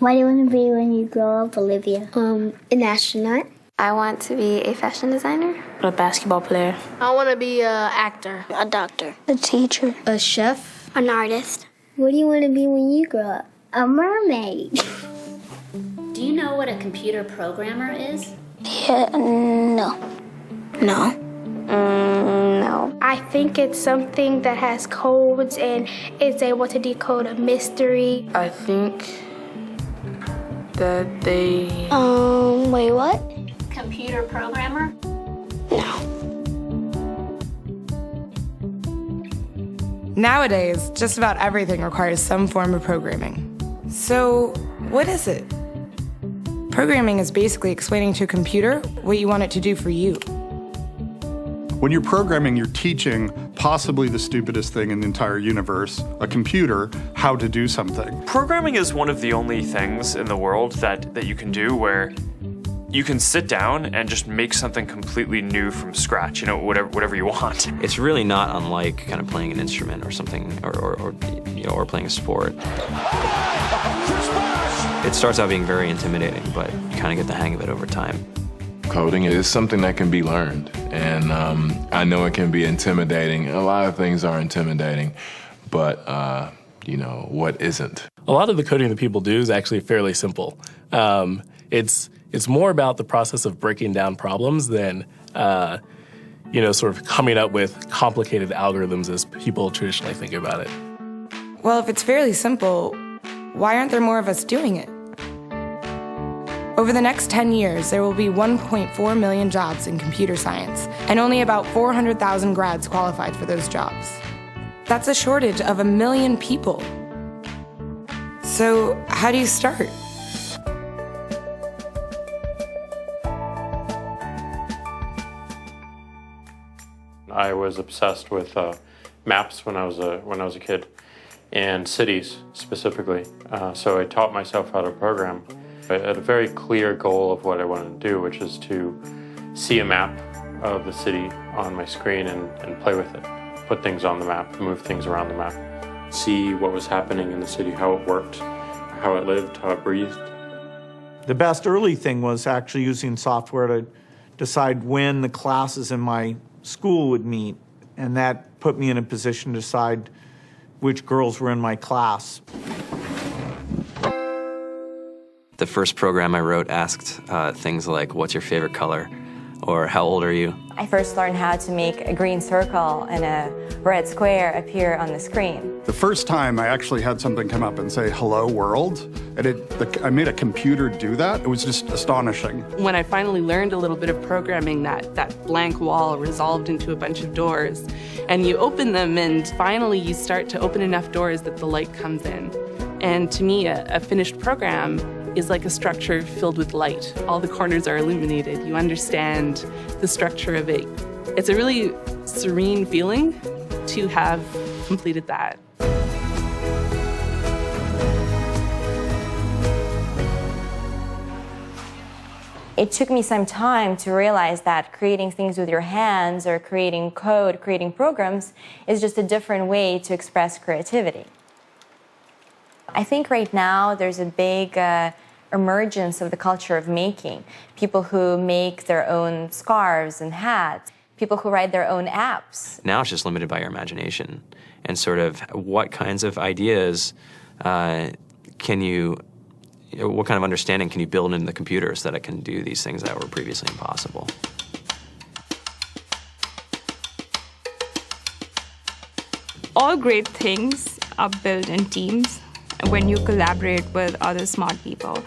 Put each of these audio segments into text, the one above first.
What do you want to be when you grow up, Olivia? An astronaut. I want to be a fashion designer. A basketball player. I want to be an actor. A doctor. A teacher. A chef. An artist. What do you want to be when you grow up? A mermaid. Do you know what a computer programmer is? Yeah, no. No. No. I think it's something that has codes and is able to decode a mystery. I think that they... Wait, what? Computer programmer? No. Nowadays, just about everything requires some form of programming. So, what is it? Programming is basically explaining to a computer what you want it to do for you. When you're programming, you're teaching possibly the stupidest thing in the entire universe, a computer, how to do something. Programming is one of the only things in the world that you can do where you can sit down and just make something completely new from scratch, you know, whatever you want. It's really not unlike kind of playing an instrument or something, or playing a sport. It starts out being very intimidating, but you kind of get the hang of it over time. Coding is something that can be learned, and I know it can be intimidating. A lot of things are intimidating, but what isn't? A lot of the coding that people do is actually fairly simple. It's more about the process of breaking down problems than, sort of coming up with complicated algorithms as people traditionally think about it. Well, if it's fairly simple, why aren't there more of us doing it? Over the next 10 years, there will be 1.4 million jobs in computer science, and only about 400,000 grads qualified for those jobs. That's a shortage of 1 million people. So, how do you start? I was obsessed with maps when I was a kid, and cities specifically. So I taught myself how to program. I had a very clear goal of what I wanted to do, which is to see a map of the city on my screen and play with it. Put things on the map, move things around the map. See what was happening in the city, how it worked, how it lived, how it breathed. The best early thing was actually using software to decide when the classes in my school would meet, and that put me in a position to decide which girls were in my class. The first program I wrote asked things like, what's your favorite color? Or how old are you? I first learned how to make a green circle and a red square appear on the screen. The first time I actually had something come up and say, hello world, and I made a computer do that. It was just astonishing. When I finally learned a little bit of programming, that blank wall resolved into a bunch of doors, and you open them, and finally you start to open enough doors that the light comes in. And to me, a finished program is like a structure filled with light. All the corners are illuminated. You understand the structure of it. It's a really serene feeling to have completed that. It took me some time to realize that creating things with your hands or creating code, creating programs, is just a different way to express creativity. I think right now there's a big emergence of the culture of making. People who make their own scarves and hats, people who write their own apps. Now it's just limited by your imagination and sort of what kinds of ideas what kind of understanding can you build into the computer so that it can do these things that were previously impossible. All great things are built in teams when you collaborate with other smart people.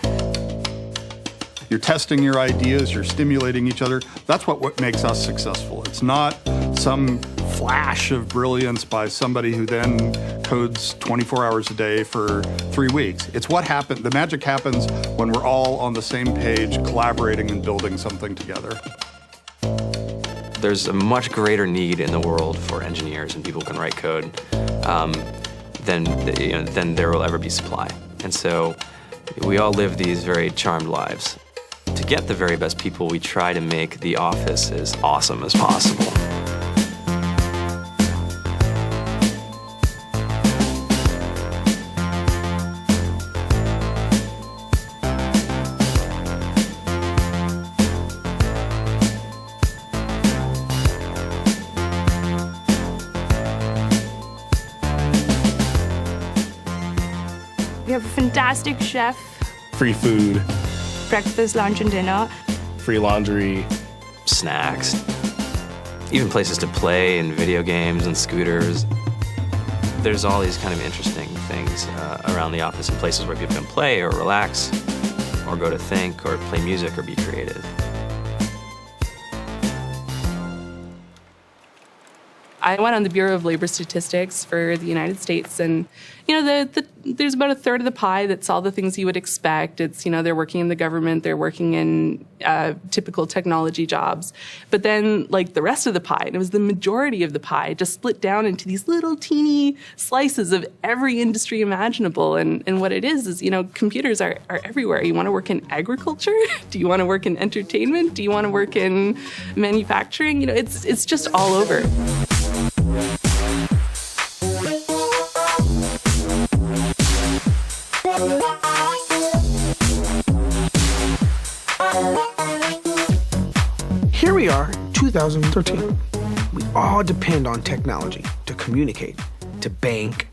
You're testing your ideas, you're stimulating each other. That's what makes us successful. It's not some flash of brilliance by somebody who then codes 24 hours a day for 3 weeks. It's what happened. The magic happens when we're all on the same page, collaborating and building something together. There's a much greater need in the world for engineers and people who can write code than there will ever be supply. And so we all live these very charmed lives. To get the very best people, we try to make the office as awesome as possible. have a fantastic chef, Free food, breakfast, lunch, and dinner. free laundry, snacks, even places to play and video games and scooters. There's all these kind of interesting things around the office and places where people can play or relax or go to think or play music or be creative. I went on the Bureau of Labor Statistics for the United States, and there's about a third of the pie that's all the things you would expect. It's, they're working in the government, they're working in typical technology jobs. But then, like, the rest of the pie, and it was the majority of the pie, just split down into these little teeny slices of every industry imaginable. And what it is, computers are everywhere. You want to work in agriculture? Do you want to work in entertainment? Do you want to work in manufacturing? It's just all over. Here we are, 2013. We all depend on technology to communicate, to bank,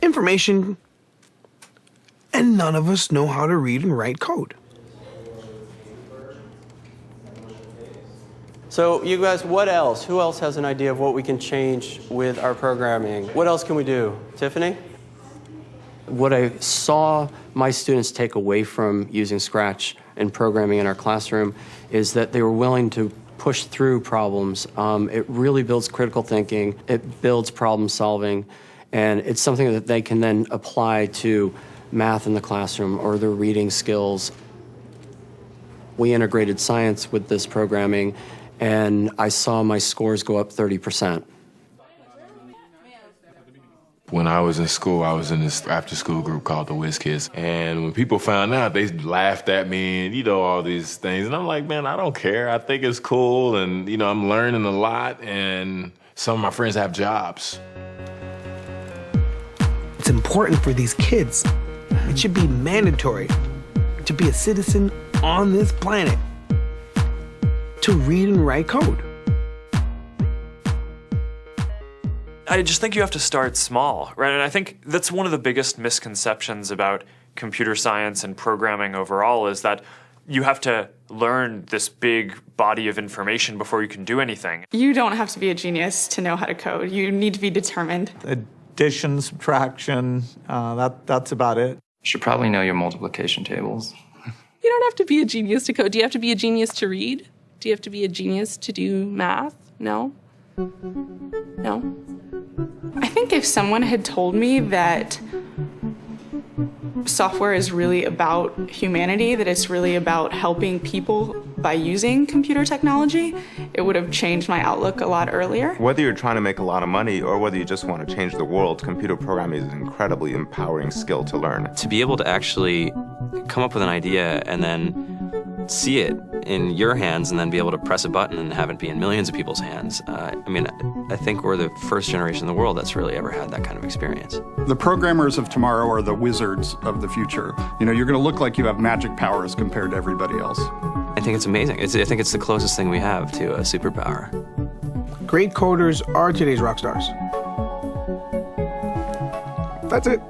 information, and none of us know how to read and write code. So you guys, what else? Who else has an idea of what we can change with our programming? What else can we do? Tiffany? What I saw my students take away from using Scratch and programming in our classroom is that they were willing to push through problems. It really builds critical thinking, it builds problem solving, and it's something that they can then apply to math in the classroom or their reading skills. We integrated science with this programming, and I saw my scores go up 30%. When I was in school, I was in this after-school group called the Whiz Kids. And when people found out, they laughed at me and, all these things. And I'm like, man, I don't care. I think it's cool. And, I'm learning a lot. And some of my friends have jobs. It's important for these kids. It should be mandatory to be a citizen on this planet, to read and write code. I just think you have to start small, right? And I think that's one of the biggest misconceptions about computer science and programming overall is that you have to learn this big body of information before you can do anything. You don't have to be a genius to know how to code. You need to be determined. Addition, subtraction, that's about it. You should probably know your multiplication tables. You don't have to be a genius to code. Do you have to be a genius to read? Do you have to be a genius to do math? No? No? I think if someone had told me that software is really about humanity, that it's really about helping people by using computer technology, it would have changed my outlook a lot earlier. Whether you're trying to make a lot of money or whether you just want to change the world, computer programming is an incredibly empowering skill to learn. To be able to actually come up with an idea and then see it in your hands and then be able to press a button and have it be in millions of people's hands. I think we're the first generation in the world that's really ever had that kind of experience. The programmers of tomorrow are the wizards of the future. You're going to look like you have magic powers compared to everybody else. I think it's amazing. I think it's the closest thing we have to a superpower. Great coders are today's rock stars. That's it.